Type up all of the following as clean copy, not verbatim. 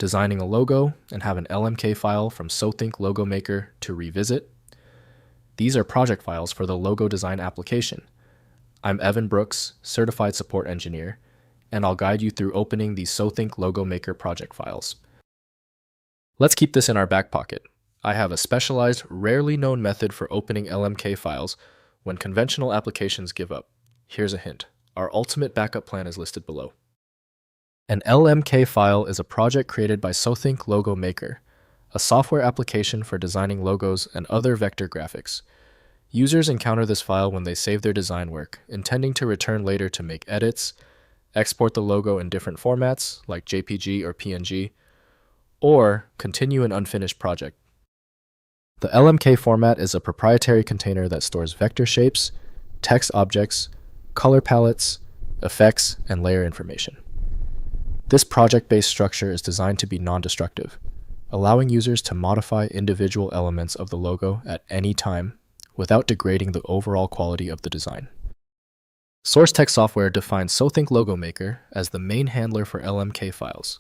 designing a logo, and have an LMK file from Sothink Logo Maker to revisit? These are project files for the logo design application. I'm Evan Brooks, Certified Support Engineer, and I'll guide you through opening these Sothink Logo Maker project files. Let's keep this in our back pocket. I have a specialized, rarely known method for opening LMK files when conventional applications give up. Here's a hint. Our ultimate backup plan is listed below. An LMK file is a project created by Sothink Logo Maker, a software application for designing logos and other vector graphics. Users encounter this file when they save their design work, intending to return later to make edits, export the logo in different formats like JPG or PNG, or continue an unfinished project. The LMK format is a proprietary container that stores vector shapes, text objects, color palettes, effects, and layer information. This project-based structure is designed to be non-destructive, allowing users to modify individual elements of the logo at any time without degrading the overall quality of the design. SourceText software defines Sothink Logo Maker as the main handler for LMK files.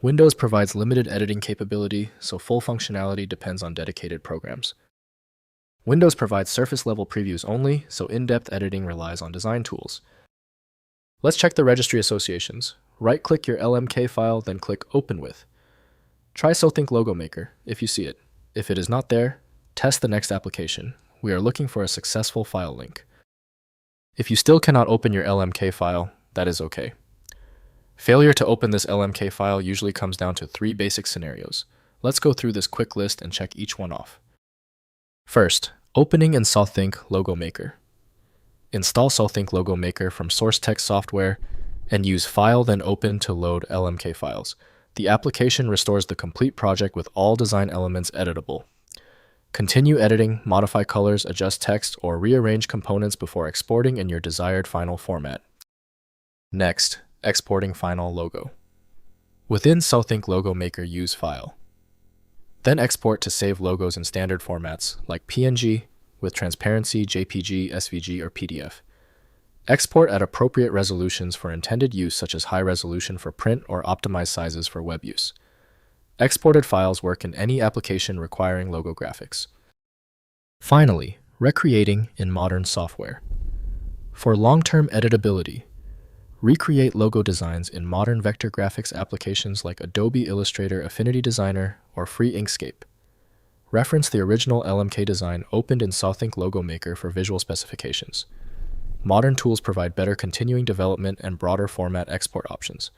Windows provides limited editing capability, so full functionality depends on dedicated programs. Windows provides surface-level previews only, so in-depth editing relies on design tools. Let's check the registry associations. Right-click your LMK file, then click Open With. Try Sothink Logo Maker if you see it. If it is not there, test the next application. We are looking for a successful file link. If you still cannot open your LMK file, that is okay. Failure to open this LMK file usually comes down to 3 basic scenarios. Let's go through this quick list and check each one off. First, opening in Sothink Logo Maker. Install Sothink Logo Maker from SourceText software and use File then Open to load LMK files. The application restores the complete project with all design elements editable. Continue editing, modify colors, adjust text, or rearrange components before exporting in your desired final format. Next, exporting final logo. Within Sothink Logo Maker, use File. Then export to save logos in standard formats like PNG with transparency, JPG, SVG, or PDF. Export at appropriate resolutions for intended use, such as high resolution for print or optimized sizes for web use. Exported files work in any application requiring logo graphics. Finally, recreating in modern software. For long-term editability, recreate logo designs in modern vector graphics applications like Adobe Illustrator Affinity Designer or Free Inkscape. Reference the original LMK design opened in Sothink Logo Maker for visual specifications. Modern tools provide better continuing development and broader format export options.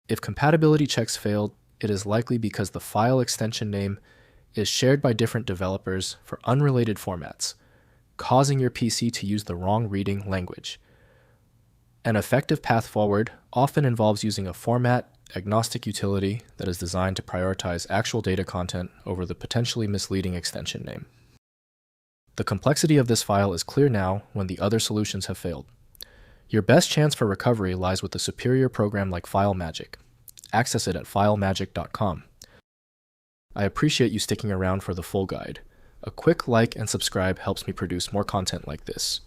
If compatibility checks failed, it is likely because the file extension name is shared by different developers for unrelated formats, causing your PC to use the wrong reading language. An effective path forward often involves using a format-agnostic utility that is designed to prioritize actual data content over the potentially misleading extension name. The complexity of this file is clear now when the other solutions have failed. Your best chance for recovery lies with a superior program like FileMagick. Access it at filemagick.com. I appreciate you sticking around for the full guide. A quick like and subscribe helps me produce more content like this.